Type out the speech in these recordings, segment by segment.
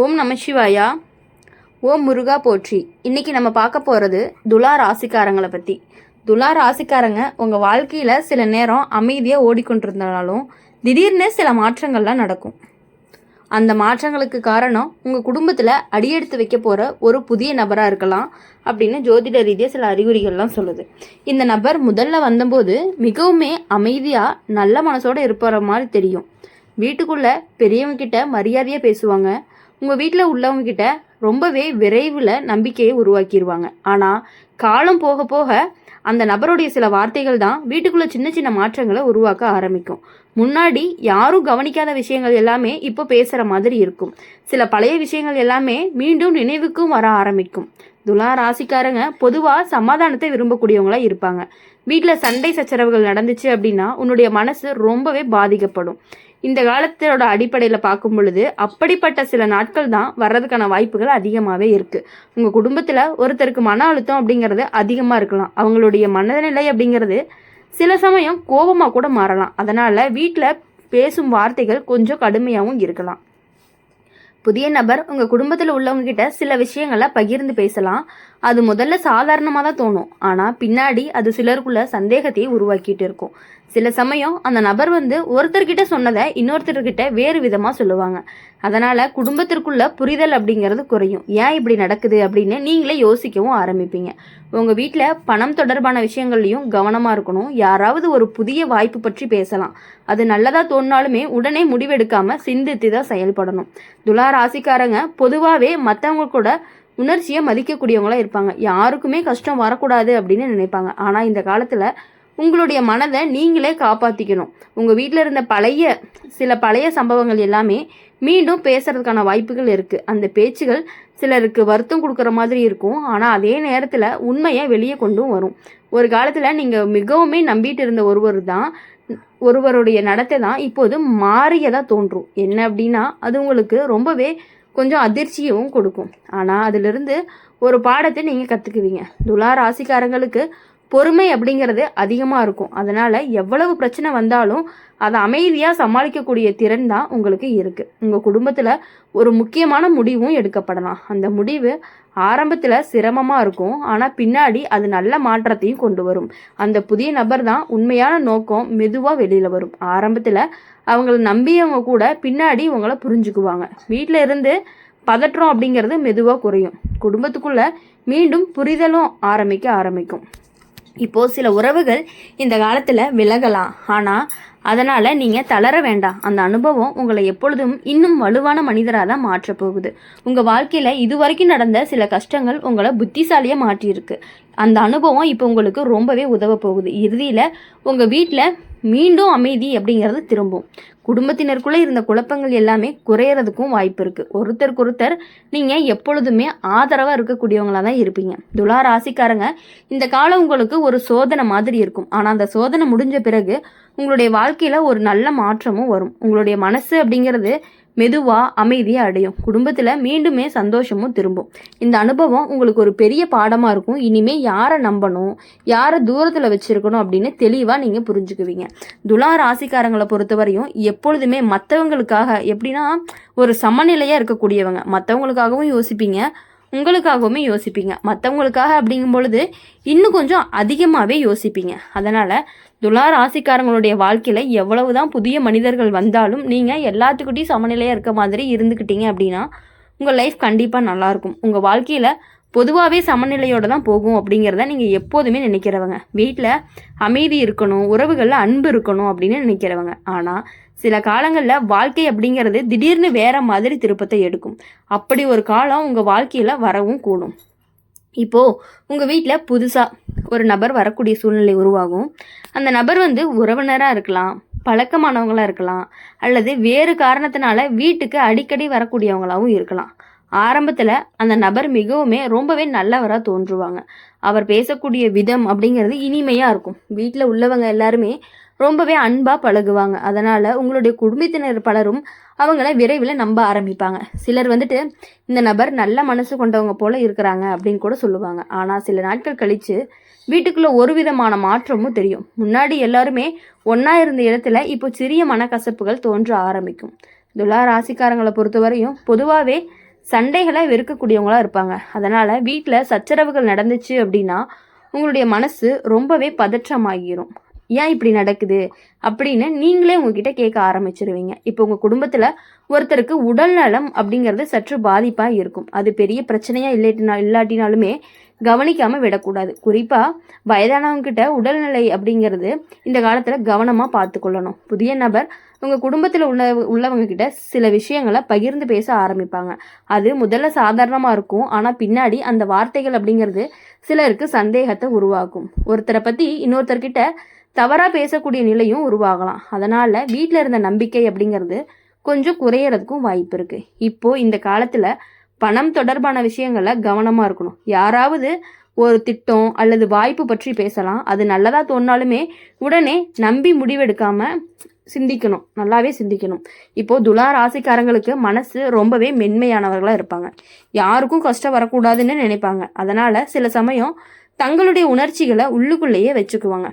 ஓம் நம சிவாயா. ஓம் முருகா போற்றி. இன்னைக்கு நம்ம பார்க்க போகிறது துலா ராசிக்காரங்களை பற்றி. துலா ராசிக்காரங்க உங்கள் வாழ்க்கையில் சில நேரம் அமைதியாக ஓடிக்கொண்டிருந்தாலும் திடீர்னு சில மாற்றங்கள்லாம் நடக்கும். அந்த மாற்றங்களுக்கு காரணம் உங்கள் குடும்பத்தில் அடியெடுத்து வைக்க போகிற ஒரு புதிய நபராக இருக்கலாம் அப்படின்னு ஜோதிட ரீதியாக சில அறிகுறிகள்லாம் சொல்லுது. இந்த நபர் முதல்ல வந்தபோது மிகவுமே அமைதியாக நல்ல மனசோடு இருப்பற மாதிரி தெரியும். வீட்டுக்குள்ளே பெரியவங்க கிட்ட மரியாதையாக பேசுவாங்க. உங்கள் வீட்டில் உள்ளவங்க கிட்ட ரொம்பவே விரைவில் நம்பிக்கையை உருவாக்கிடுவாங்க. ஆனால் காலம் போக போக அந்த நபருடைய சில வார்த்தைகள் தான் வீட்டுக்குள்ளே சின்ன சின்ன மாற்றங்களை உருவாக்க ஆரம்பிக்கும். முன்னாடி யாரும் கவனிக்காத விஷயங்கள் எல்லாமே இப்போ பேசுகிற மாதிரி இருக்கும். சில பழைய விஷயங்கள் எல்லாமே மீண்டும் நினைவுக்கும் வர ஆரம்பிக்கும். துலா ராசிக்காரங்க பொதுவாக சமாதானத்தை விரும்பக்கூடியவங்களா இருப்பாங்க. வீட்டில் சண்டை சச்சரவுகள் நடந்துச்சு அப்படின்னா உன்னுடைய மனசு ரொம்பவே பாதிக்கப்படும். இந்த காலத்தோட அடிப்படையில் பார்க்கும் பொழுது அப்படிப்பட்ட சில நாட்கள் தான் வர்றதுக்கான வாய்ப்புகள் அதிகமாகவே இருக்குது. உங்கள் குடும்பத்தில் ஒருத்தருக்கு மன அழுத்தம் அப்படிங்கிறது அதிகமாக இருக்கலாம். அவங்களுடைய மனநிலை அப்படிங்கிறது சில சமயம் கோபமாக கூட மாறலாம். அதனால் வீட்டில் பேசும் வார்த்தைகள் கொஞ்சம் கடுமையாகவும் இருக்கலாம். புதிய நபர் உங்கள் குடும்பத்தில் உள்ளவங்க கிட்ட சில விஷயங்களை பகிர்ந்து பேசலாம். அது முதல்ல சாதாரணமாக தான் தோணும். ஆனால் பின்னாடி அது சிலருக்குள்ள சந்தேகத்தையே உருவாக்கிட்டு இருக்கும். சில சமயம் அந்த நபர் ஒருத்தர்கிட்ட சொன்னதை இன்னொருத்தர்கிட்ட வேறு விதமாக சொல்லுவாங்க. அதனால் குடும்பத்திற்குள்ள புரிதல் அப்படிங்கிறது குறையும். ஏன் இப்படி நடக்குது அப்படின்னு நீங்களே யோசிக்கவும் ஆரம்பிப்பீங்க. உங்கள் வீட்டில் பணம் தொடர்பான விஷயங்கள்லையும் கவனமாக இருக்கணும். யாராவது ஒரு புதிய வாய்ப்பு பற்றி பேசலாம். அது நல்லதாக தோணினாலுமே உடனே முடிவெடுக்காமல் சிந்தித்து தான் செயல்படணும். துலா ராசிக்காரங்க பொதுவாகவே மற்றவங்க கூட உணர்ச்சியை மதிக்கக்கூடியவங்களா இருப்பாங்க. யாருக்குமே கஷ்டம் வரக்கூடாது அப்படின்னு நினைப்பாங்க. ஆனால் இந்த காலத்தில் உங்களுடைய மனதை நீங்களே காப்பாற்றிக்கணும். உங்கள் வீட்டில் இருந்த சில பழைய சம்பவங்கள் எல்லாமே மீண்டும் பேசுறதுக்கான வாய்ப்புகள் இருக்குது. அந்த பேச்சுகள் சிலருக்கு வருத்தம் கொடுக்குற மாதிரி இருக்கும். ஆனால் அதே நேரத்தில் உண்மையை வெளியே கொண்டும் வரும். ஒரு காலத்தில் நீங்கள் மிகவுமே நம்பிட்டு இருந்த ஒருவருடைய நடத்தை தான் இப்போது மாறியதாக தோன்றும். என்ன அப்படின்னா அது உங்களுக்கு ரொம்பவே கொஞ்சம் அதிர்ச்சியும் கொடுக்கும். ஆனால் அதிலிருந்து ஒரு பாடத்தை நீங்கள் கற்றுக்குவீங்க. துலா ராசிக்காரங்களுக்கு பொறுமை அப்படிங்கிறது அதிகமாக இருக்கும். அதனால் எவ்வளவு பிரச்சனை வந்தாலும் அதை அமைதியாக சமாளிக்கக்கூடிய திறன் தான் உங்களுக்கு இருக்குது. உங்கள் குடும்பத்தில் ஒரு முக்கியமான முடிவும் எடுக்கப்படலாம். அந்த முடிவு ஆரம்பத்தில் சிரமமாக இருக்கும். ஆனால் பின்னாடி அது நல்ல மாற்றத்தையும் கொண்டு வரும். அந்த புதிய நபர் தான் உண்மையான நோக்கம் மெதுவாக வெளியில் வரும். ஆரம்பத்தில் அவங்கள நம்பியவங்க கூட பின்னாடி உங்களை புரிஞ்சுக்குவாங்க. வீட்டில் இருந்து பதற்றம் அப்படிங்கிறது மெதுவாக குறையும். குடும்பத்துக்குள்ளே மீண்டும் புரிதலும் ஆரம்பிக்கும். இப்போது சில உறவுகள் இந்த காலத்தில் விலகலாம். ஆனால் அதனால் நீங்கள் தளர வேண்டாம். அந்த அனுபவம் உங்களை எப்பொழுதும் இன்னும் வலுவான மனிதராக தான் மாற்றப் போகுது. உங்கள் வாழ்க்கையில் இதுவரைக்கும் நடந்த சில கஷ்டங்கள் உங்களை புத்திசாலியாக மாற்றியிருக்கு. அந்த அனுபவம் இப்போ உங்களுக்கு ரொம்பவே உதவ போகுது. இறுதியில் உங்கள் வீட்டில் மீண்டும் அமைதி அப்படிங்கிறது திரும்பும். குடும்பத்தினருக்குள்ளே இருந்த குழப்பங்கள் எல்லாமே குறையறதுக்கும் வாய்ப்பு இருக்குது. ஒருத்தருக்கொருத்தர் நீங்கள் எப்பொழுதுமே ஆதரவாக இருக்கக்கூடியவங்களாக தான் இருப்பீங்க. துலா ராசிக்காரங்க இந்த காலம் உங்களுக்கு ஒரு சோதனை மாதிரி இருக்கும். ஆனால் அந்த சோதனை முடிஞ்ச பிறகு உங்களுடைய வாழ்க்கையில் ஒரு நல்ல மாற்றமும் வரும். உங்களுடைய மனசு அப்படிங்கிறது மெதுவாக அமைதியாக அடையும். குடும்பத்தில் மீண்டுமே சந்தோஷமும் திரும்பும். இந்த அனுபவம் உங்களுக்கு ஒரு பெரிய பாடமாக இருக்கும். இனிமேல் யாரை நம்பணும், யாரை தூரத்தில் வச்சுருக்கணும் அப்படின்னு தெளிவாக நீங்கள் புரிஞ்சுக்குவீங்க. துலா ராசிக்காரங்களை பொறுத்தவரையும் எப்பொழுதுமே மற்றவங்களுக்காக எப்படின்னா ஒரு சமநிலையாக இருக்கக்கூடியவங்க. மற்றவங்களுக்காகவும் யோசிப்பீங்க, உங்களுக்காகவுமே யோசிப்பீங்க. மற்றவங்களுக்காக அப்படிங்கும் பொழுது இன்னும் கொஞ்சம் அதிகமாகவே யோசிப்பீங்க. அதனால் துலா ராசிக்காரங்களுடைய வாழ்க்கையில் எவ்வளவுதான் புதிய மனிதர்கள் வந்தாலும் நீங்கள் எல்லாத்துக்கிட்டையும் சமநிலையாக இருக்க மாதிரி இருந்துக்கிட்டீங்க அப்படின்னா உங்கள் லைஃப் கண்டிப்பாக நல்லாயிருக்கும். உங்கள் வாழ்க்கையில் பொதுவாகவே சமநிலையோடு தான் போகும் அப்படிங்கிறத நீங்கள் எப்போதுமே நினைக்கிறவங்க. வீட்டில் அமைதி இருக்கணும், உறவுகளில் அன்பு இருக்கணும் அப்படின்னு நினைக்கிறவங்க. ஆனால் சில காலங்களில் வாழ்க்கை அப்படிங்கிறது திடீர்னு வேறு மாதிரி திருப்பத்தை எடுக்கும். அப்படி ஒரு காலம் உங்கள் வாழ்க்கையில் வரவும் கூடும். இப்போது உங்கள் வீட்டில் புதுசாக ஒரு நபர் வரக்கூடிய சூழ்நிலை உருவாகும். அந்த நபர் உறவினராக இருக்கலாம், பழக்கமானவங்களாக இருக்கலாம், அல்லது வேறு காரணத்தினால வீட்டுக்கு அடிக்கடி வரக்கூடியவங்களாகவும் இருக்கலாம். ஆரம்பத்தில் அந்த நபர் ரொம்பவே நல்லவராக தோன்றுவாங்க. அவர் பேசக்கூடிய விதம் அப்படிங்கிறது இனிமையாக இருக்கும். வீட்டில் உள்ளவங்க எல்லாருமே ரொம்பவே அன்பாக பழகுவாங்க. அதனால் உங்களுடைய குடும்பத்தினர் பலரும் அவங்கள விரைவில் நம்ப ஆரம்பிப்பாங்க. சிலர் இந்த நபர் நல்ல மனசு கொண்டவங்க போல இருக்கிறாங்க அப்படின்னு கூட சொல்லுவாங்க. ஆனால் சில நாட்கள் கழித்து வீட்டுக்குள்ளே ஒரு விதமான மாற்றமும் தெரியும். முன்னாடி எல்லாருமே ஒன்றா இருந்த இடத்துல இப்போ சிறிய மனக்கசப்புகள் தோன்ற ஆரம்பிக்கும். துலா ராசிக்காரங்களை பொறுத்தவரையும் பொதுவாகவே சண்டைகளை வெறுக்கக்கூடியவங்களா இருப்பாங்க. அதனால் வீட்டில் சச்சரவுகள் நடந்துச்சு அப்படின்னா உங்களுடைய மனசு ரொம்பவே பதற்றமாகிரும். ஏன் இப்படி நடக்குது அப்படின்னு நீங்களே உங்ககிட்ட கேட்க ஆரம்பிச்சிருவீங்க. இப்போ உங்கள் குடும்பத்தில் ஒருத்தருக்கு உடல் நலம் அப்படிங்கிறது சற்று பாதிப்பாக இருக்கும். அது பெரிய பிரச்சனையாக இல்லாட்டினாலுமே கவனிக்காமல் விடக்கூடாது. குறிப்பாக வயதானவங்க கிட்ட உடல்நிலை அப்படிங்கிறது இந்த காலத்தில் கவனமாக பார்த்துக்கொள்ளணும். புதிய நபர் உங்கள் குடும்பத்தில் உள்ளவங்க கிட்ட சில விஷயங்களை பகிர்ந்து பேச ஆரம்பிப்பாங்க. அது முதல்ல சாதாரணமாக இருக்கும், ஆனால் பின்னாடி அந்த வார்த்தைகள் அப்படிங்கிறது சிலருக்கு சந்தேகத்தை உருவாக்கும். ஒருத்தரை பற்றி இன்னொருத்தர்கிட்ட தவறாக பேசக்கூடிய நிலையும் உருவாகலாம். அதனால் வீட்டில் இருந்த நம்பிக்கை அப்படிங்கிறது கொஞ்சம் குறையறதுக்கும் வாய்ப்பு இருக்குது. இப்போது இந்த காலத்தில் பணம் தொடர்பான விஷயங்களில் கவனமாக இருக்கணும். யாராவது ஒரு திட்டம் அல்லது வாய்ப்பு பற்றி பேசலாம். அது நல்லதாக தோணாலுமே உடனே நம்பி முடிவெடுக்காமல் சிந்திக்கணும், நல்லாவே சிந்திக்கணும். இப்போது துலா ராசிக்காரங்களுக்கு மனசு ரொம்பவே மென்மையானவர்களாக இருப்பாங்க. யாருக்கும் கஷ்டம் வரக்கூடாதுன்னு நினைப்பாங்க. அதனால் சில சமயம் தங்களுடைய உணர்ச்சிகளை உள்ளுக்குள்ளேயே வச்சுக்குவாங்க.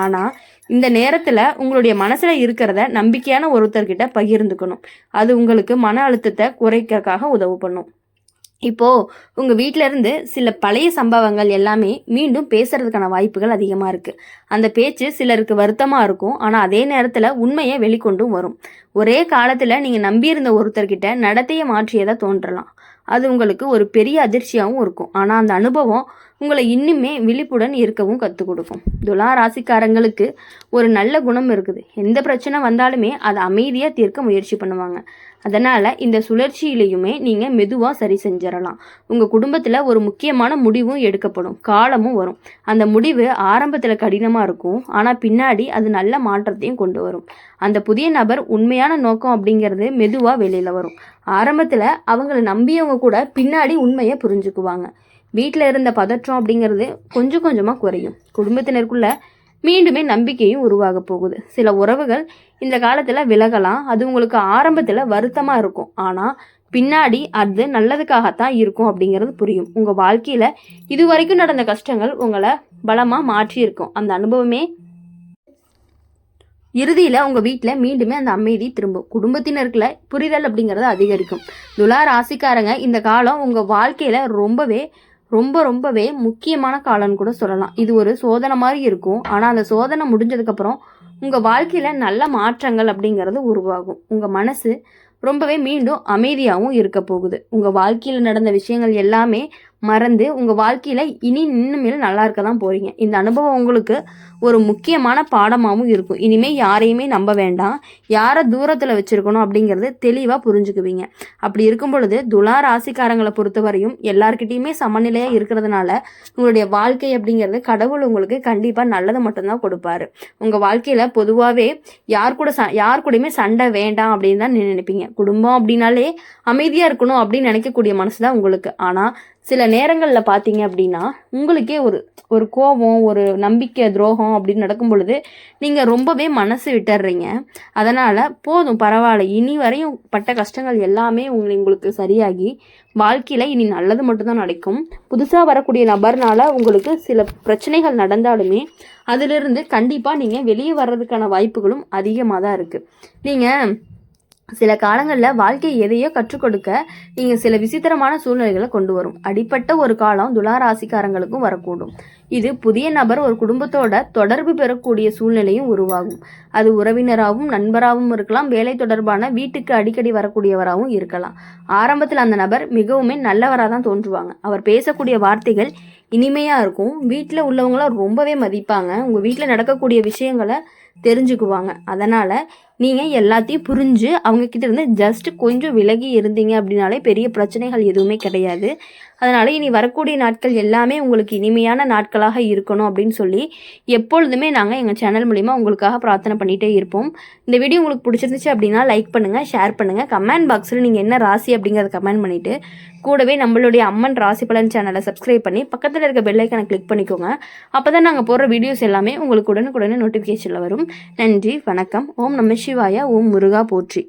ஆனால் இந்த நேரத்தில் உங்களுடைய மனசில் இருக்கிறத நம்பிக்கையான ஒருத்தர்கிட்ட பகிர்ந்துக்கணும். அது உங்களுக்கு மன அழுத்தத்தை குறைக்கிறதுக்காக உதவு பண்ணும். இப்போது உங்கள் வீட்டிலேருந்து சில பழைய சம்பவங்கள் எல்லாமே மீண்டும் பேசுறதுக்கான வாய்ப்புகள் அதிகமாக இருக்குது. அந்த பேச்சு சிலருக்கு வருத்தமாக இருக்கும், ஆனால் அதே நேரத்தில் உண்மையை வெளிக்கொண்டும் வரும். ஒரே காலத்தில் நீங்கள் நம்பியிருந்த ஒருத்தர்கிட்ட நடத்தையை மாற்றியதாக தோன்றலாம். அது உங்களுக்கு ஒரு பெரிய அதிர்ச்சியாகவும் இருக்கும். ஆனால் அந்த அனுபவம் உங்களை இன்னுமே விழிப்புடன் இருக்கவும் கற்றுக் கொடுக்கும். துலா ராசிக்காரங்களுக்கு ஒரு நல்ல குணம் இருக்குது. எந்த பிரச்சனை வந்தாலுமே அதை அமைதியாக தீர்க்க முயற்சி பண்ணுவாங்க. அதனால் இந்த சுழற்சியிலையுமே நீங்கள் மெதுவாக சரி செஞ்சிடலாம். உங்கள் குடும்பத்தில் ஒரு முக்கியமான முடிவும் எடுக்கப்படும் காலமும் வரும். அந்த முடிவு ஆரம்பத்தில் கடினமாக இருக்கும், ஆனால் பின்னாடி அது நல்ல மாற்றத்தையும் கொண்டு வரும். அந்த புதிய நபர் உண்மையான நோக்கம் அப்படிங்கிறது மெதுவாக வெளியில் வரும். ஆரம்பத்தில் அவங்கள நம்பியவங்க கூட பின்னாடி உண்மையை புரிஞ்சுக்குவாங்க. வீட்டில் இருந்த பதற்றம் அப்படிங்கிறது கொஞ்சம் கொஞ்சமாக குறையும். குடும்பத்தினருக்குள்ள மீண்டுமே நம்பிக்கையும் உருவாக போகுது. சில உறவுகள் இந்த காலத்தில் விலகலாம். அது உங்களுக்கு ஆரம்பத்தில் வருத்தமாக இருக்கும், ஆனால் பின்னாடி அது நல்லதுக்காகத்தான் இருக்கும் அப்படிங்கிறது புரியும். உங்கள் வாழ்க்கையில் இது வரைக்கும் நடந்த கஷ்டங்கள் உங்களை பலமாக மாற்றி இருக்கும். அந்த அனுபவமே இறுதியில் உங்கள் வீட்டில் மீண்டுமே அந்த அமைதி திரும்பும். குடும்பத்தினருக்குள்ள புரிதல் அப்படிங்கிறது அதிகரிக்கும். துலா ராசிக்காரங்க இந்த காலம் உங்கள் வாழ்க்கையில் ரொம்பவே முக்கியமான காலம்னு கூட சொல்லலாம். இது ஒரு சோதனை மாதிரி இருக்கும், ஆனால் அந்த சோதனை முடிஞ்சதுக்கப்புறம் உங்கள் வாழ்க்கையில் நல்ல மாற்றங்கள் அப்படிங்கிறது உருவாகும். உங்கள் மனசு ரொம்பவே மீண்டும் அமைதியாகவும் இருக்க போகுது. உங்கள் வாழ்க்கையில் நடந்த விஷயங்கள் எல்லாமே மறந்து உங்கள் வாழ்க்கையில் இன்னுமேல் நல்லா இருக்க தான் போகிறீங்க. இந்த அனுபவம் உங்களுக்கு ஒரு முக்கியமான பாடமாகவும் இருக்கும். இனிமேல் யாரையுமே நம்ப வேண்டாம், யாரை தூரத்தில் வச்சுருக்கணும் அப்படிங்கிறது தெளிவாக புரிஞ்சுக்குவீங்க. அப்படி இருக்கும் பொழுது துலா ராசிக்காரங்களை பொறுத்தவரையும் எல்லார்கிட்டையுமே சமநிலையாக இருக்கிறதுனால உங்களுடைய வாழ்க்கை அப்படிங்கிறது கடவுள் உங்களுக்கு கண்டிப்பாக நல்லதை மட்டும்தான் கொடுப்பாரு. உங்கள் வாழ்க்கையில் பொதுவாகவே யார் கூடயுமே சண்டை வேண்டாம் அப்படின்னு தான் நினைப்பீங்க. குடும்பம் அப்படின்னாலே அமைதியாக இருக்கணும் அப்படின்னு நினைக்கக்கூடிய மனசு தான் உங்களுக்கு. ஆனால் சில நேரங்களில் பார்த்தீங்க அப்படின்னா உங்களுக்கே ஒரு கோபம், ஒரு நம்பிக்கை துரோகம் அப்படின்னு நடக்கும் பொழுது நீங்கள் ரொம்பவே மனசு விட்டுறீங்க. அதனால் போதும், பரவாயில்ல, இனி வரையும் பட்ட கஷ்டங்கள் எல்லாமே உங்களுக்கு சரியாகி வாழ்க்கையில் இனி நல்லது மட்டும்தான் நடக்கும். புதுசாக வரக்கூடிய நபர்னால உங்களுக்கு சில பிரச்சனைகள் நடந்தாலுமே அதிலிருந்து கண்டிப்பாக நீங்கள் வெளியே வர்றதுக்கான வாய்ப்புகளும் அதிகமாக தான் இருக்குது. நீங்கள் சில காலங்களில் வாழ்க்கை எதையோ கற்றுக் கொடுக்க நீங்கள் சில விசித்திரமான சூழ்நிலைகளை கொண்டு வரும். அடிப்பட்ட ஒரு காலம் துலா ராசிக்காரங்களுக்கும் வரக்கூடும். இது புதிய நபர் ஒரு குடும்பத்தோட தொடர்பு பெறக்கூடிய சூழ்நிலையும் உருவாகும். அது உறவினராகவும் நண்பராகவும் இருக்கலாம், வேலை தொடர்பான வீட்டுக்கு அடிக்கடி வரக்கூடியவராகவும் இருக்கலாம். ஆரம்பத்தில் அந்த நபர் மிகவுமே நல்லவராக தான் தோன்றுவாங்க. அவர் பேசக்கூடிய வார்த்தைகள் இனிமையாக இருக்கும். வீட்டில் உள்ளவங்களாம் ரொம்பவே மதிப்பாங்க. உங்கள் வீட்டில் நடக்கக்கூடிய விஷயங்களை தெரிஞ்சுக்குவாங்க. அதனால் நீங்கள் எல்லாத்தையும் புரிஞ்சு அவங்கக்கிட்ட இருந்து ஜஸ்ட் கொஞ்சம் விலகி இருந்தீங்க அப்படின்னாலே பெரிய பிரச்சனைகள் எதுவுமே கிடையாது. அதனால் இனி வரக்கூடிய நாட்கள் எல்லாமே உங்களுக்கு இனிமையான நாட்களாக இருக்கணும் அப்படின்னு சொல்லி எப்பொழுதுமே நாங்கள் எங்கள் சேனல் மூலிமா உங்களுக்காக பிரார்த்தனை பண்ணிகிட்டே இருப்போம். இந்த வீடியோ உங்களுக்கு பிடிச்சிருந்துச்சு அப்படின்னா லைக் பண்ணுங்கள், ஷேர் பண்ணுங்கள். கமெண்ட் பாக்ஸில் நீங்கள் என்ன ராசி அப்படிங்கிறத கமெண்ட் பண்ணிவிட்டு கூடவே நம்மளுடைய அம்மன் ராசி பலன் சேனலை சப்ஸ்கிரைப் பண்ணி பக்கத்தில் இருக்க பெல் ஐக்கானை கிளிக் பண்ணிக்கோங்க. அப்போ தான் நாங்கள் போடுற வீடியோஸ் எல்லாமே உங்களுக்கு உடனுக்குடனே நோட்டிஃபிகேஷனில் வரும். நன்றி, வணக்கம். ஓம் நம சிவாய. ஓம் முருகா போற்றி.